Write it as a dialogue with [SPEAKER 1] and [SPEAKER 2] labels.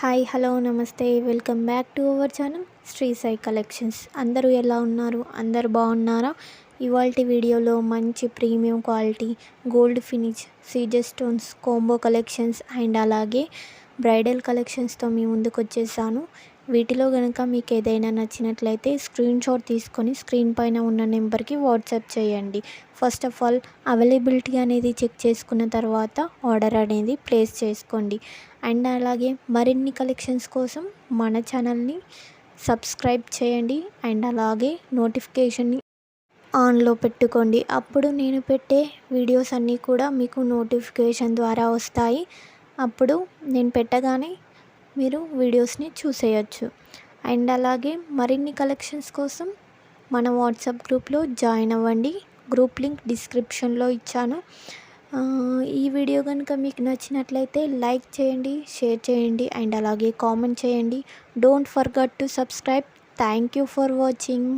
[SPEAKER 1] Hi hello నమస్తే welcome back to our channel Shri Sai collections. అందరూ ఎలా ఉన్నారు? అందరు బాగున్నారా? ఇవాల్టి వీడియోలో మంచి premium quality gold finish Caesar stones combo collections and అలాగే బ్రైడల్ కలెక్షన్స్తో మీ ముందుకు వచ్చేసాను. వీటిలో కనుక మీకు ఏదైనా నచ్చినట్లయితే స్క్రీన్ షాట్ తీసుకొని స్క్రీన్ పైన ఉన్న నెంబర్కి వాట్సాప్ చేయండి. ఫస్ట్ ఆఫ్ ఆల్ అవైలబిలిటీ అనేది చెక్ చేసుకున్న తర్వాత ఆర్డర్ అనేది ప్లేస్ చేసుకోండి. అండ్ అలాగే మరిన్ని కలెక్షన్స్ కోసం మన ఛానల్ని సబ్స్క్రైబ్ చేయండి అండ్ అలాగే నోటిఫికేషన్ని ఆన్లో పెట్టుకోండి. అప్పుడు నేను పెట్టే వీడియోస్ అన్నీ కూడా మీకు నోటిఫికేషన్ ద్వారా వస్తాయి. అప్పుడు నేను పెట్టగానే మీరు వీడియోస్ని చూసేయచ్చు. అండ్ అలాగే మరిన్ని కలెక్షన్స్ కోసం మన వాట్సాప్ గ్రూప్లో జాయిన్ అవ్వండి. గ్రూప్ లింక్ డిస్క్రిప్షన్లో ఇచ్చాను. ఈ వీడియో కనుక మీకు నచ్చినట్లయితే లైక్ చేయండి, షేర్ చేయండి అండ్ అలాగే కామెంట్ చేయండి. Don't forget to subscribe. Thank you for watching.